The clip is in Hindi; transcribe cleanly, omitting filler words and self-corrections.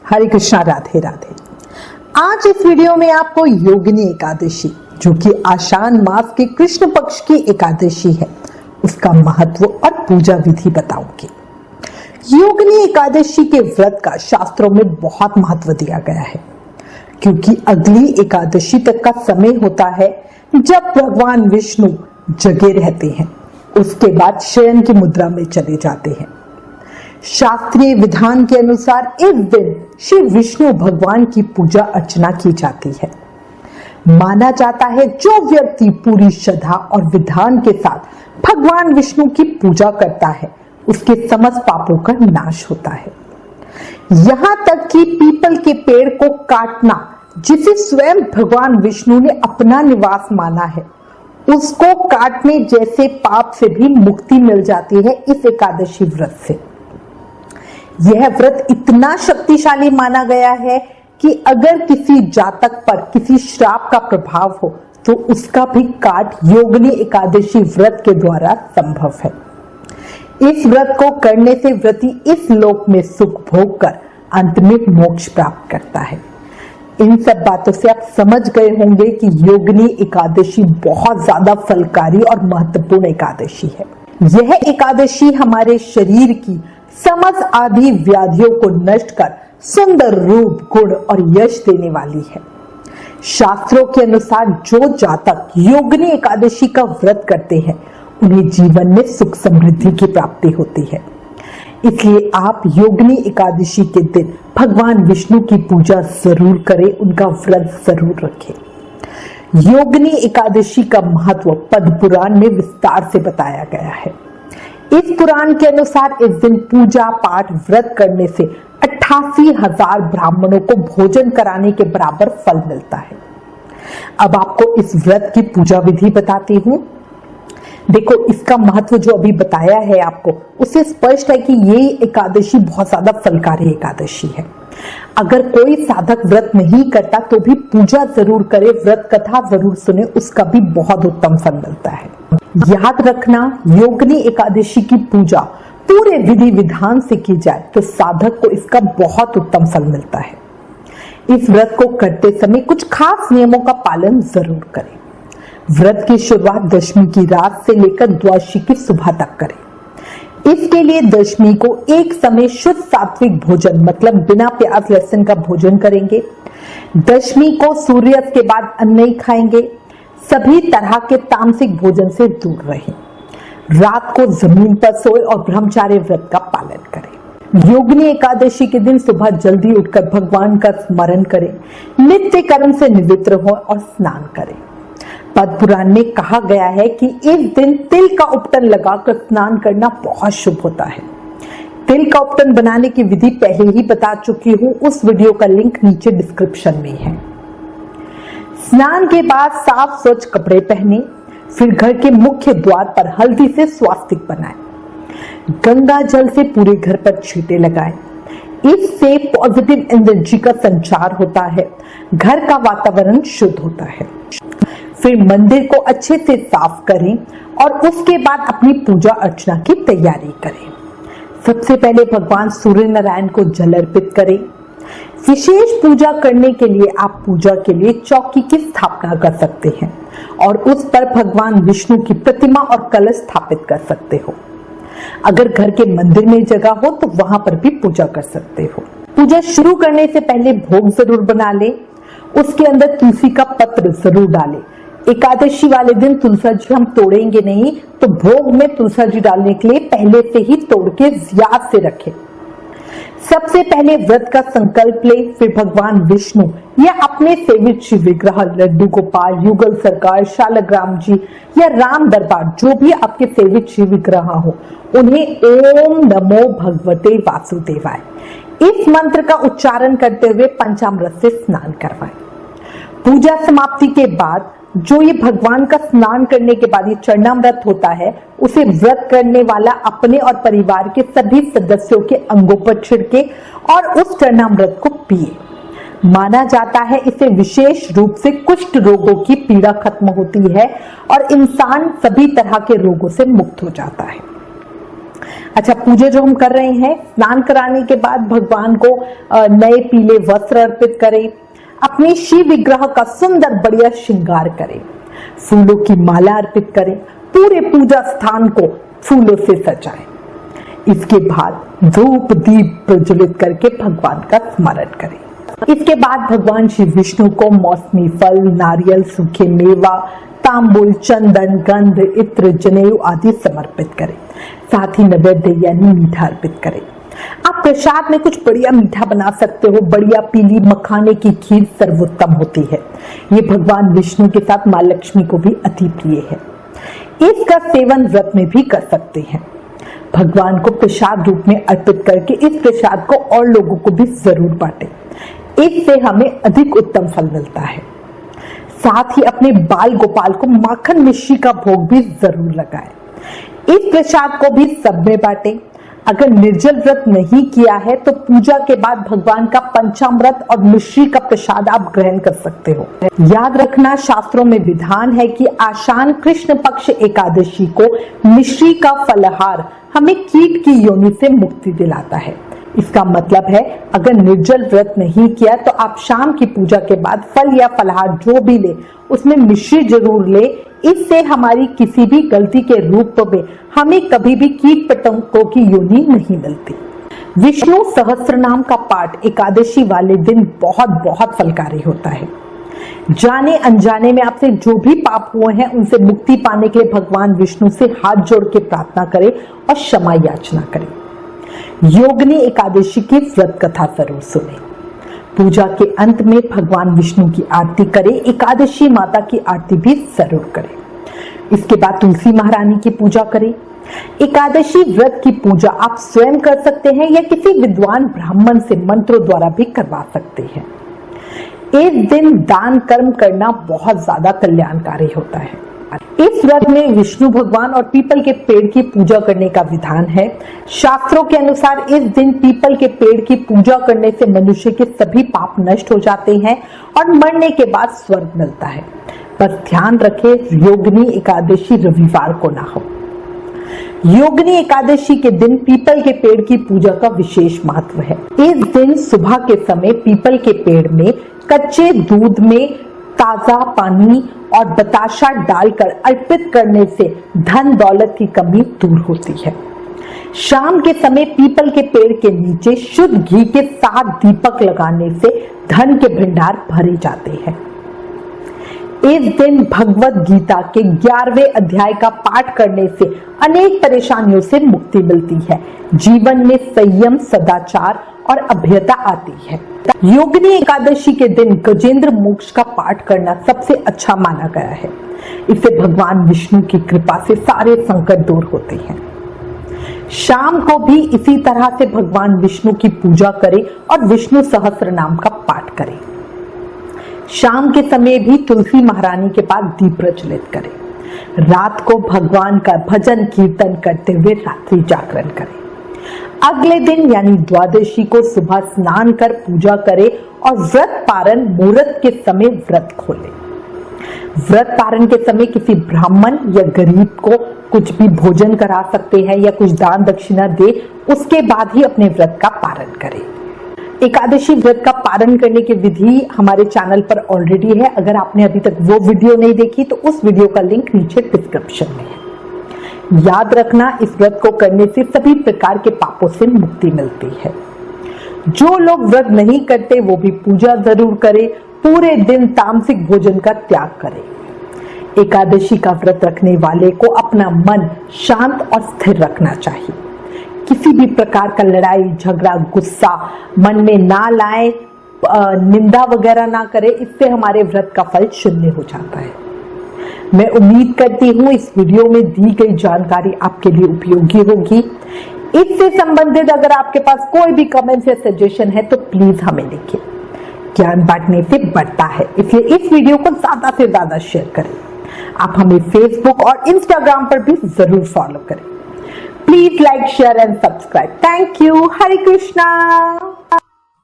हरे कृष्णा, राधे राधे। आज इस वीडियो में आपको योगिनी एकादशी, जो कि आषाढ़ मास के कृष्ण पक्ष की एकादशी है, उसका महत्व और पूजा विधि बताऊंगी। योगिनी एकादशी के व्रत का शास्त्रों में बहुत महत्व दिया गया है, क्योंकि अगली एकादशी तक का समय होता है जब भगवान विष्णु जगे रहते हैं, उसके बाद शयन की मुद्रा में चले जाते हैं। शास्त्रीय विधान के अनुसार इस दिन श्री विष्णु भगवान की पूजा अर्चना की जाती है। माना जाता है जो व्यक्ति पूरी श्रद्धा और विधान के साथ भगवान विष्णु की पूजा करता है, उसके समस्त पापों का नाश होता है। यहाँ तक कि पीपल के पेड़ को काटना, जिसे स्वयं भगवान विष्णु ने अपना निवास माना है, उसको काटने जैसे पाप से भी मुक्ति मिल जाती है इस एकादशी व्रत से। यह व्रत इतना शक्तिशाली माना गया है कि अगर किसी जातक पर किसी श्राप का प्रभाव हो तो उसका भी काट योगिनी एकादशी व्रत के द्वारा संभव है। इस व्रत को करने से व्रती इस लोक में सुख भोग कर अंत में मोक्ष प्राप्त करता है। इन सब बातों से आप समझ गए होंगे कि योगिनी एकादशी बहुत ज्यादा फलकारी और महत्वपूर्ण एकादशी है। यह एकादशी हमारे शरीर की समस्त आदि व्याधियों को नष्ट कर सुंदर रूप, गुण और यश देने वाली है। शास्त्रों के अनुसार जो जातक योगिनी एकादशी का व्रत करते हैं, उन्हें जीवन में सुख समृद्धि की प्राप्ति होती है। इसलिए आप योगिनी एकादशी के दिन भगवान विष्णु की पूजा जरूर करें, उनका व्रत जरूर रखें। योगिनी एकादशी का महत्व पद्म पुराण में विस्तार से बताया गया है। इस पुराण के अनुसार इस दिन पूजा पाठ व्रत करने से 88,000 ब्राह्मणों को भोजन कराने के बराबर फल मिलता है। अब आपको इस व्रत की पूजा विधि बताती हूँ। देखो, इसका महत्व जो अभी बताया है आपको, उससे स्पष्ट है कि ये एकादशी बहुत ज्यादा फलकारी एकादशी है। अगर कोई साधक व्रत नहीं करता तो भी पूजा जरूर करे, व्रत कथा जरूर सुने, उसका भी बहुत उत्तम फल मिलता है। याद रखना, योगिनी एकादशी की पूजा पूरे विधि विधान से की जाए तो साधक को इसका बहुत उत्तम फल मिलता है। इस व्रत को करते समय कुछ खास नियमों का पालन जरूर करें। व्रत की शुरुआत दशमी की रात से लेकर द्वादशी की सुबह तक करें। इसके लिए दशमी को एक समय शुद्ध सात्विक भोजन, मतलब बिना प्याज लहसुन का भोजन करेंगे। दशमी को सूर्यास्त के बाद अन्न नहीं खाएंगे। सभी तरह के तामसिक भोजन से दूर रहें। रात को जमीन पर सोए और ब्रह्मचार्य व्रत का पालन करें। योगिनी एकादशी के दिन सुबह जल्दी उठकर भगवान का स्मरण करें, नित्य कर्म से निवृत्त हो और स्नान करें। पद्म पुराण में कहा गया है कि इस दिन तिल का उपटन लगाकर स्नान करना बहुत शुभ होता है। तिल का उपटन बनाने की विधि पहले ही बता चुकी हूँ, उस वीडियो का लिंक नीचे डिस्क्रिप्शन में है। स्नान के बाद साफ स्वच्छ कपड़े पहने, फिर घर के मुख्य द्वार पर हल्दी से स्वास्तिक बनाएं। गंगा जल से पूरे घर पर छींटे लगाएं। इससे पॉजिटिव एनर्जी का संचार होता है, घर का वातावरण शुद्ध होता है। फिर मंदिर को अच्छे से साफ करें और उसके बाद अपनी पूजा अर्चना की तैयारी करें। सबसे पहले भगवान सूर्य नारायण को जल अर्पित करें। विशेष पूजा करने के लिए आप पूजा के लिए चौकी की स्थापना कर सकते हैं और उस पर भगवान विष्णु की प्रतिमा और कलश स्थापित कर सकते हो। अगर घर के मंदिर में जगह हो तो वहां पर भी पूजा कर सकते हो। पूजा शुरू करने से पहले भोग जरूर बना ले, उसके अंदर तुलसी का पत्र जरूर डालें। एकादशी वाले दिन तुलसी जी हम तोड़ेंगे नहीं, तो भोग में तुलसी जी डालने के लिए पहले से ही तोड़ के याद से रखें। सबसे पहले व्रत का संकल्प ले, फिर भगवान विष्णु या अपने सेवित शिव विग्रह, लड्डू गोपाल, युगल सरकार, शालग्राम जी या राम दरबार, जो भी आपके सेवित शिव विग्रह हो, उन्हें ओम नमो भगवते वासुदेवाय इस मंत्र का उच्चारण करते हुए पंचामृत से स्नान करवाएं। पूजा समाप्ति के बाद जो ये भगवान का स्नान करने के बाद ये चरणामृत होता है, उसे व्रत करने वाला अपने और परिवार के सभी सदस्यों के अंगों पर छिड़के और उस चरणामृत को पिए। माना जाता है इससे विशेष रूप से कुष्ठ रोगों की पीड़ा खत्म होती है और इंसान सभी तरह के रोगों से मुक्त हो जाता है। अच्छा, पूजा जो हम कर रहे हैं, स्नान कराने के बाद भगवान को नए पीले वस्त्र अर्पित करें, अपने शिव विग्रह का सुंदर बढ़िया श्रृंगार करें, फूलों की माला अर्पित करें, पूरे पूजा स्थान को फूलों से सजाएं। इसके बाद धूप दीप प्रज्वलित करके भगवान का स्मरण करें। इसके बाद भगवान श्री विष्णु को मौसमी फल, नारियल, सूखे मेवा, तांबुल, चंदन, गंध, इत्र, जनेऊ आदि समर्पित करें। साथ ही नैवेद्य यानी मीठा अर्पित करें। आप प्रसाद में कुछ बढ़िया मीठा बना सकते हो। बढ़िया पीली मखाने की खीर सर्वोत्तम होती है। ये भगवान विष्णु के साथ मां लक्ष्मी को भी अति प्रिय है। इसका सेवन व्रत में भी कर सकते हैं। भगवान को प्रसाद रूप में अर्पित करके इस प्रसाद को और लोगों को भी जरूर बांटें। इससे हमें अधिक उत्तम फल मिलता है। साथ ही अपने बाल गोपाल को माखन मिश्री का भोग भी जरूर लगाएं। इस प्रसाद को भी सब में बांटें। अगर निर्जल व्रत नहीं किया है तो पूजा के बाद भगवान का पंचामृत और मिश्री का प्रसाद आप ग्रहण कर सकते हो। याद रखना, शास्त्रों में विधान है कि आषाढ़ कृष्ण पक्ष एकादशी को मिश्री का फलाहार हमें कीट की योनि से मुक्ति दिलाता है। इसका मतलब है अगर निर्जल व्रत नहीं किया तो आप शाम की पूजा के बाद फल या फलाहार जो भी ले उसमें मिश्री जरूर ले। इससे हमारी किसी भी गलती के रूप में हमें कभी भी कीट पतंगों की योनि नहीं मिलती। विष्णु सहस्त्र नाम का पाठ एकादशी वाले दिन बहुत बहुत फलकारी होता है। जाने अनजाने में आपसे जो भी पाप हुए हैं उनसे मुक्ति पाने के लिए भगवान विष्णु से हाथ जोड़ के प्रार्थना करें और क्षमा याचना करें। योगिनी एकादशी की व्रत कथा जरूर सुने। पूजा के अंत में भगवान विष्णु की आरती करें। एकादशी माता की आरती भी जरूर करें। इसके बाद तुलसी महारानी की पूजा करें। एकादशी व्रत की पूजा आप स्वयं कर सकते हैं या किसी विद्वान ब्राह्मण से मंत्रों द्वारा भी करवा सकते हैं। इस दिन दान कर्म करना बहुत ज्यादा कल्याणकारी होता है। इस व्रत में विष्णु भगवान और पीपल के पेड़ की पूजा करने का विधान है। शास्त्रों के अनुसार इस दिन पीपल के पेड़ की पूजा करने से मनुष्य के सभी पाप नष्ट हो जाते हैं और मरने के बाद स्वर्ग मिलता है। बस ध्यान रखें, योगिनी एकादशी रविवार को ना हो। योगिनी एकादशी के दिन पीपल के पेड़ की पूजा का विशेष महत्व है। इस दिन सुबह के समय पीपल के पेड़ में कच्चे दूध में ताजा पानी और बताशा डालकर अर्पित करने से धन दौलत की कमी दूर होती है। शाम के समय पीपल के पेड़ के नीचे शुद्ध घी के 7 दीपक लगाने से धन के भंडार भरे जाते हैं। इस दिन भगवत गीता के 11वें अध्याय का पाठ करने से अनेक परेशानियों से मुक्ति मिलती है। जीवन में संयम, सदाचार और अभ्यता आती है। योगिनी एकादशी के दिन गजेंद्र मोक्ष का पाठ करना सबसे अच्छा माना गया है। इससे भगवान विष्णु की कृपा से सारे संकट दूर होते हैं। शाम को भी इसी तरह से भगवान विष्णु की पूजा करें और विष्णु सहस्त्र नाम का पाठ करें। शाम के समय भी तुलसी महारानी के पास दीप प्रज्वलित करें। रात को भगवान का भजन कीर्तन करते हुए रात्रि जागरण करें। अगले दिन यानी द्वादशी को सुबह स्नान कर पूजा करें और व्रत पारण मुहूर्त के समय व्रत खोलें। व्रत पारण के समय किसी ब्राह्मण या गरीब को कुछ भी भोजन करा सकते हैं या कुछ दान दक्षिणा दे, उसके बाद ही अपने व्रत का पारण करें। एकादशी व्रत का पारण करने की विधि हमारे चैनल पर ऑलरेडी है। अगर आपने अभी तक वो वीडियो नहीं देखी तो उस वीडियो का लिंक नीचे डिस्क्रिप्शन में है। याद रखना, इस व्रत को करने से सभी प्रकार के पापों से मुक्ति मिलती है। जो लोग व्रत नहीं करते वो भी पूजा जरूर करें। पूरे दिन तामसिक भोजन का त्याग करें। एकादशी का व्रत रखने वाले को अपना मन शांत और स्थिर रखना चाहिए। किसी भी प्रकार का लड़ाई झगड़ा गुस्सा मन में ना लाए, निंदा वगैरह ना करे। इससे हमारे व्रत का फल शून्य हो जाता है। मैं उम्मीद करती हूँ इस वीडियो में दी गई जानकारी आपके लिए उपयोगी होगी। इससे संबंधित अगर आपके पास कोई भी कमेंट या सजेशन है तो प्लीज हमें लिखिए। ज्ञान बांटने से बढ़ता है, इसलिए इस वीडियो को ज्यादा से ज्यादा शेयर करें। आप हमें फेसबुक और इंस्टाग्राम पर भी जरूर फॉलो करें। Please like, share and subscribe. Thank you. Hare Krishna.